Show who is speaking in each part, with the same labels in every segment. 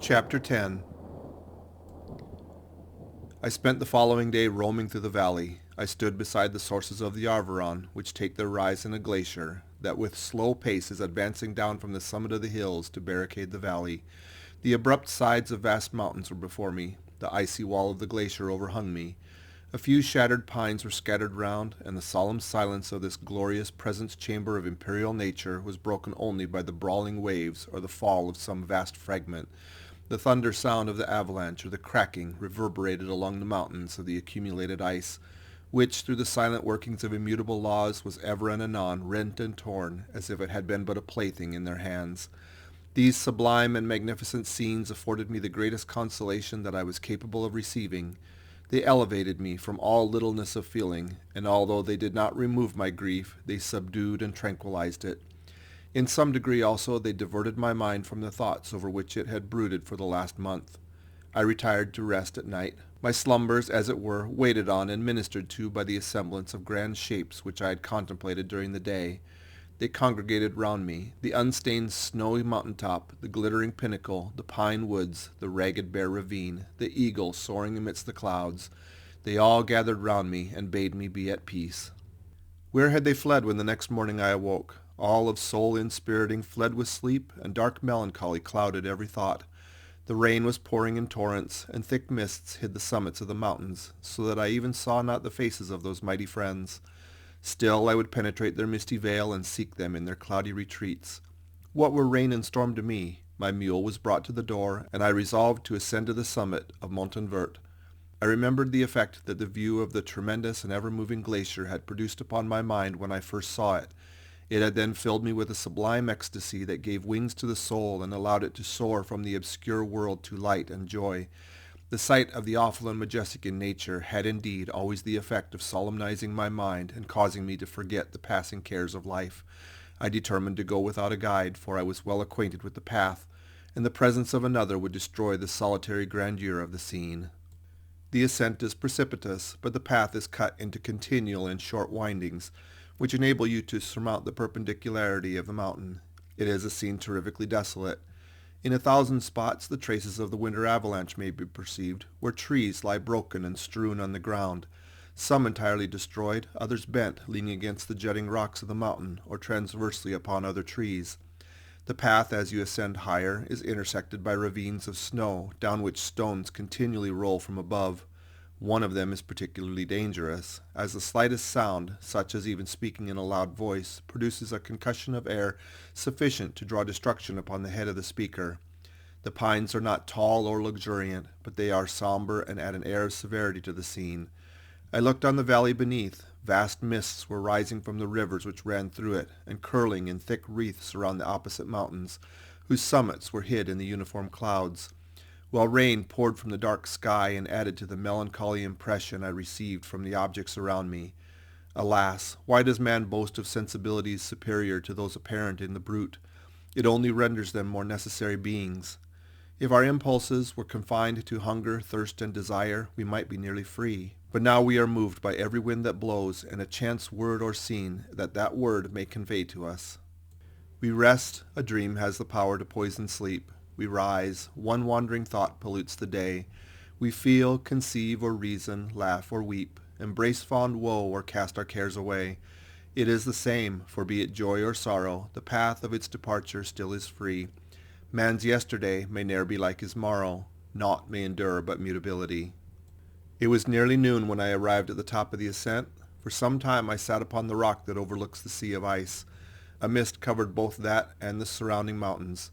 Speaker 1: Chapter 10. I spent the following day roaming through the valley. I stood beside the sources of the Arvaron, which take their rise in a glacier that with slow pace is advancing down from the summit of the hills to barricade the valley. The abrupt sides of vast mountains were before me. The icy wall of the glacier overhung me. A few shattered pines were scattered round, and the solemn silence of this glorious presence chamber of imperial nature was broken only by the brawling waves or the fall of some vast fragment. The thunder sound of the avalanche or the cracking reverberated along the mountains of the accumulated ice, which through the silent workings of immutable laws was ever and anon rent and torn as if it had been but a plaything in their hands. These sublime and magnificent scenes afforded me the greatest consolation that I was capable of receiving. They elevated me from all littleness of feeling, and although they did not remove my grief, they subdued and tranquilized it. In some degree also they diverted my mind from the thoughts over which it had brooded for the last month. I retired to rest at night, my slumbers, as it were, waited on and ministered to by the assemblance of grand shapes which I had contemplated during the day. They congregated round me, the unstained snowy mountain-top, the glittering pinnacle, the pine woods, the ragged bare ravine, the eagle soaring amidst the clouds. They all gathered round me and bade me be at peace. Where had they fled when the next morning I awoke? All of soul inspiriting fled with sleep, and dark melancholy clouded every thought. The rain was pouring in torrents, and thick mists hid the summits of the mountains, so that I even saw not the faces of those mighty friends. Still I would penetrate their misty veil and seek them in their cloudy retreats. What were rain and storm to me? My mule was brought to the door, and I resolved to ascend to the summit of Montanvert. I remembered the effect that the view of the tremendous and ever-moving glacier had produced upon my mind when I first saw it. It had then filled me with a sublime ecstasy that gave wings to the soul and allowed it to soar from the obscure world to light and joy. The sight of the awful and majestic in nature had indeed always the effect of solemnizing my mind and causing me to forget the passing cares of life. I determined to go without a guide, for I was well acquainted with the path, and the presence of another would destroy the solitary grandeur of the scene. The ascent is precipitous, but the path is cut into continual and short windings, which enable you to surmount the perpendicularity of the mountain. It is a scene terrifically desolate. In 1,000 spots the traces of the winter avalanche may be perceived, where trees lie broken and strewn on the ground, some entirely destroyed, others bent, leaning against the jutting rocks of the mountain, or transversely upon other trees. The path, as you ascend higher, is intersected by ravines of snow, down which stones continually roll from above. One of them is particularly dangerous, as the slightest sound, such as even speaking in a loud voice, produces a concussion of air sufficient to draw destruction upon the head of the speaker. The pines are not tall or luxuriant, but they are somber and add an air of severity to the scene. I looked on the valley beneath. Vast mists were rising from the rivers which ran through it, and curling in thick wreaths around the opposite mountains, whose summits were hid in the uniform clouds, while rain poured from the dark sky and added to the melancholy impression I received from the objects around me. Alas, why does man boast of sensibilities superior to those apparent in the brute? It only renders them more necessary beings. If our impulses were confined to hunger, thirst, and desire, we might be nearly free. But now we are moved by every wind that blows, and a chance word or scene that word may convey to us. We rest, a dream has the power to poison sleep. We rise, one wandering thought pollutes the day. We feel, conceive, or reason, laugh, or weep, embrace fond woe, or cast our cares away. It is the same, for be it joy or sorrow, the path of its departure still is free. Man's yesterday may ne'er be like his morrow. Naught may endure but mutability. It was nearly noon when I arrived at the top of the ascent. For some time I sat upon the rock that overlooks the sea of ice. A mist covered both that and the surrounding mountains.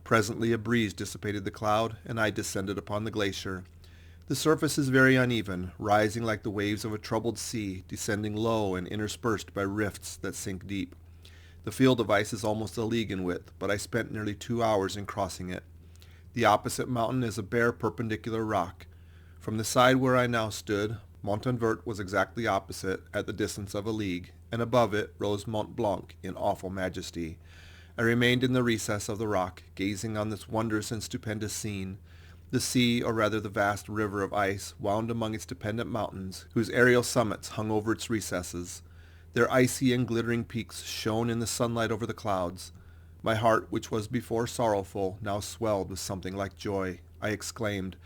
Speaker 1: Presently a breeze dissipated the cloud, and I descended upon the glacier. The surface is very uneven, rising like the waves of a troubled sea, descending low and interspersed by rifts that sink deep. The field of ice is almost a league in width, but I spent nearly 2 hours in crossing it. The opposite mountain is a bare perpendicular rock. From the side where I now stood, Montanvert was exactly opposite, at the distance of a league, and above it rose Mont Blanc in awful majesty. I remained in the recess of the rock, gazing on this wondrous and stupendous scene. The sea, or rather the vast river of ice, wound among its dependent mountains, whose aerial summits hung over its recesses. Their icy and glittering peaks shone in the sunlight over the clouds. My heart, which was before sorrowful, now swelled with something like joy. I exclaimed,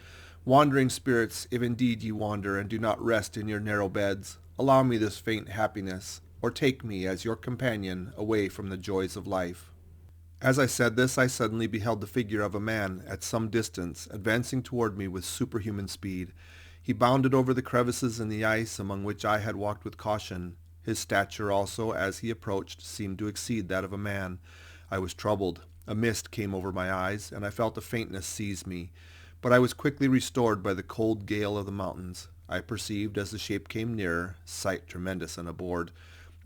Speaker 1: "Wandering spirits, if indeed ye wander and do not rest in your narrow beds, allow me this faint happiness, or take me, as your companion, away from the joys of life." As I said this, I suddenly beheld the figure of a man at some distance, advancing toward me with superhuman speed. He bounded over the crevices in the ice among which I had walked with caution. His stature also, as he approached, seemed to exceed that of a man. I was troubled. A mist came over my eyes, and I felt a faintness seize me. But I was quickly restored by the cold gale of the mountains. I perceived, as the shape came nearer, sight tremendous and abhorred,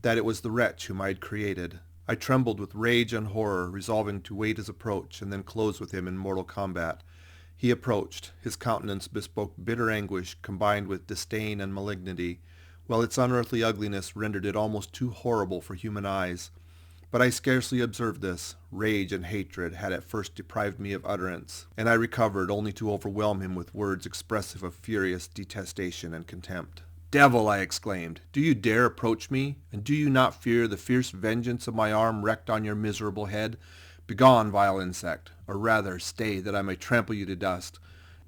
Speaker 1: that it was the wretch whom I had created. I trembled with rage and horror, resolving to wait his approach and then close with him in mortal combat. He approached. His countenance bespoke bitter anguish combined with disdain and malignity, while its unearthly ugliness rendered it almost too horrible for human eyes. But I scarcely observed this. Rage and hatred had at first deprived me of utterance, and I recovered only to overwhelm him with words expressive of furious detestation and contempt. "Devil!" I exclaimed, "do you dare approach me? And do you not fear the fierce vengeance of my arm wreaked on your miserable head? Begone, vile insect, or rather stay, that I may trample you to dust.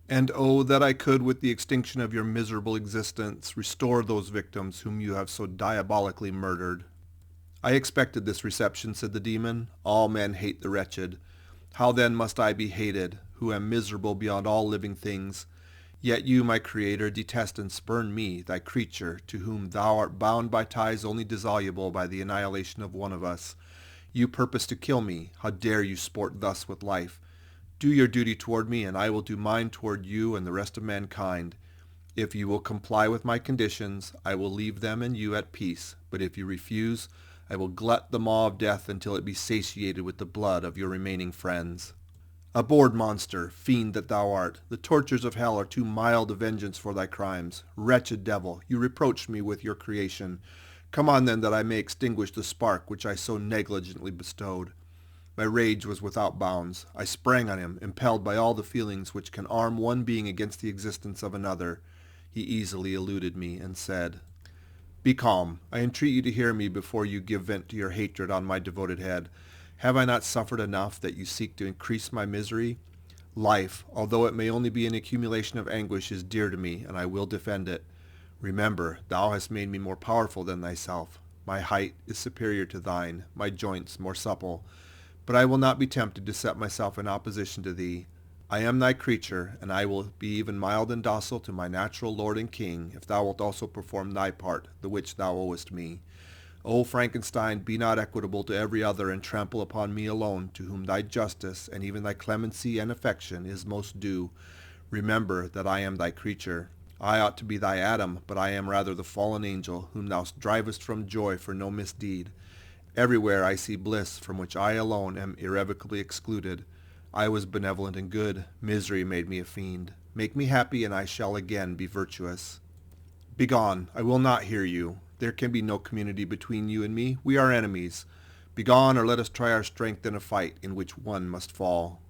Speaker 1: And oh, that I could, with the extinction of your miserable existence, restore those victims whom you have so diabolically murdered." "I expected this reception," said the demon. "All men hate the wretched. How then must I be hated, who am miserable beyond all living things? Yet you, my Creator, detest and spurn me, thy creature, to whom thou art bound by ties only dissoluble by the annihilation of one of us. You purpose to kill me. How dare you sport thus with life? Do your duty toward me, and I will do mine toward you and the rest of mankind. If you will comply with my conditions, I will leave them and you at peace. But if you refuse, I will glut the maw of death until it be satiated with the blood of your remaining friends." "Abhorred monster, fiend that thou art, the tortures of hell are too mild a vengeance for thy crimes. Wretched devil, you reproached me with your creation. Come on then, that I may extinguish the spark which I so negligently bestowed." My rage was without bounds. I sprang on him, impelled by all the feelings which can arm one being against the existence of another. He easily eluded me, and said, "Be calm. I entreat you to hear me before you give vent to your hatred on my devoted head. Have I not suffered enough that you seek to increase my misery? Life, although it may only be an accumulation of anguish, is dear to me, and I will defend it. Remember, thou hast made me more powerful than thyself. My height is superior to thine, my joints more supple. But I will not be tempted to set myself in opposition to thee. I am thy creature, and I will be even mild and docile to my natural lord and king, if thou wilt also perform thy part, the which thou owest me. O Frankenstein, be not equitable to every other, and trample upon me alone, to whom thy justice, and even thy clemency and affection, is most due. Remember that I am thy creature. I ought to be thy Adam, but I am rather the fallen angel, whom thou drivest from joy for no misdeed. Everywhere I see bliss, from which I alone am irrevocably excluded. I was benevolent and good. Misery made me a fiend. Make me happy, and I shall again be virtuous. Begone, I will not hear you. There can be no community between you and me. We are enemies. Begone, or let us try our strength in a fight in which one must fall."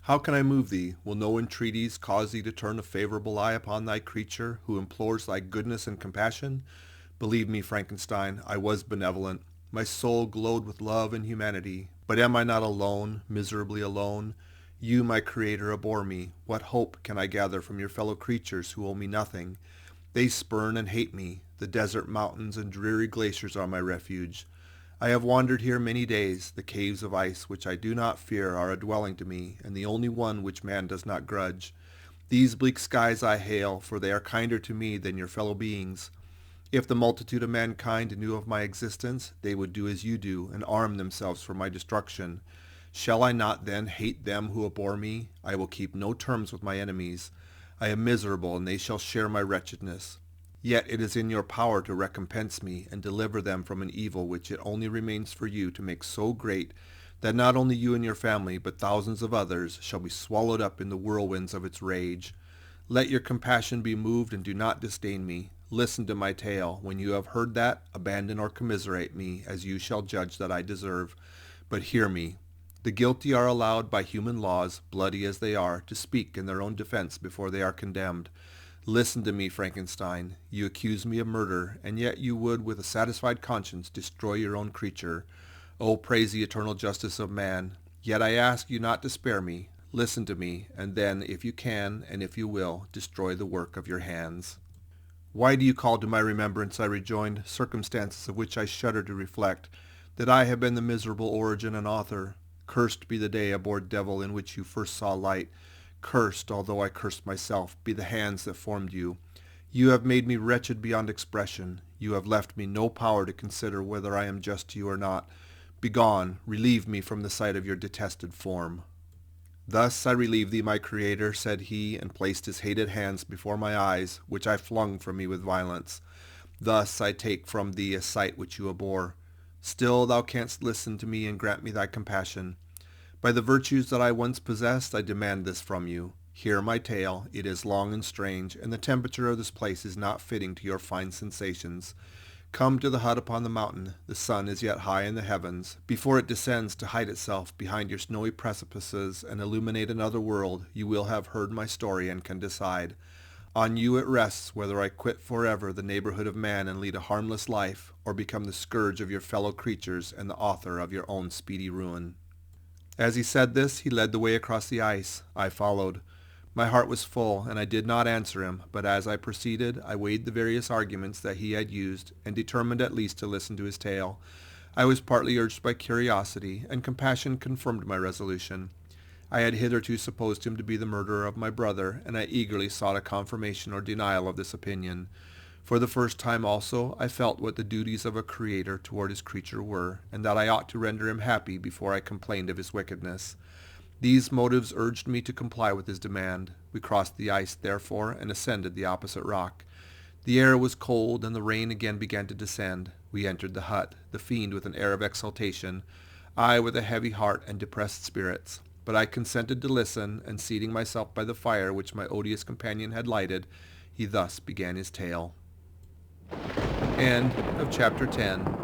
Speaker 1: "How can I move thee? Will no entreaties cause thee to turn a favorable eye upon thy creature, who implores thy goodness and compassion? Believe me, Frankenstein, I was benevolent. My soul glowed with love and humanity. But am I not alone, miserably alone? You, my Creator, abhor me. What hope can I gather from your fellow creatures who owe me nothing? They spurn and hate me. The desert mountains and dreary glaciers are my refuge. I have wandered here many days. The caves of ice which I do not fear are a dwelling to me, and the only one which man does not grudge. These bleak skies I hail, for they are kinder to me than your fellow beings. If the multitude of mankind knew of my existence, they would do as you do, and arm themselves for my destruction. Shall I not then hate them who abhor me? I will keep no terms with my enemies. I am miserable, and they shall share my wretchedness. Yet it is in your power to recompense me and deliver them from an evil which it only remains for you to make so great that not only you and your family, but thousands of others, shall be swallowed up in the whirlwinds of its rage. Let your compassion be moved, and do not disdain me. Listen to my tale. When you have heard that, abandon or commiserate me, as you shall judge that I deserve. But hear me. The guilty are allowed by human laws, bloody as they are, to speak in their own defense before they are condemned. Listen to me, Frankenstein. You accuse me of murder, and yet you would, with a satisfied conscience, destroy your own creature. Oh, praise the eternal justice of man. Yet I ask you not to spare me. Listen to me, and then, if you can, and if you will, destroy the work of your hands. Why do you call to my remembrance, I rejoined, circumstances of which I shudder to reflect, that I have been the miserable origin and author? Cursed be the day, abhorred devil, in which you first saw light. Cursed, although I cursed myself, be the hands that formed you. You have made me wretched beyond expression. You have left me no power to consider whether I am just to you or not. Begone, relieve me from the sight of your detested form. Thus I relieve thee, my Creator, said he, and placed his hated hands before my eyes, which I flung from me with violence. Thus I take from thee a sight which you abhor. Still thou canst listen to me and grant me thy compassion. By the virtues that I once possessed, I demand this from you. Hear my tale. It is long and strange, and the temperature of this place is not fitting to your fine sensations. Come to the hut upon the mountain. The sun is yet high in the heavens. Before it descends to hide itself behind your snowy precipices and illuminate another world, you will have heard my story and can decide. On you it rests whether I quit forever the neighborhood of man and lead a harmless life, or become the scourge of your fellow creatures and the author of your own speedy ruin. As he said this, he led the way across the ice. I followed. My heart was full, and I did not answer him, but as I proceeded, I weighed the various arguments that he had used, and determined at least to listen to his tale. I was partly urged by curiosity, and compassion confirmed my resolution. I had hitherto supposed him to be the murderer of my brother, and I eagerly sought a confirmation or denial of this opinion. For the first time also, I felt what the duties of a creator toward his creature were, and that I ought to render him happy before I complained of his wickedness. These motives urged me to comply with his demand. We crossed the ice, therefore, and ascended the opposite rock. The air was cold, and the rain again began to descend. We entered the hut, the fiend with an air of exultation, I with a heavy heart and depressed spirits. But I consented to listen, and seating myself by the fire which my odious companion had lighted, he thus began his tale. End of chapter 10.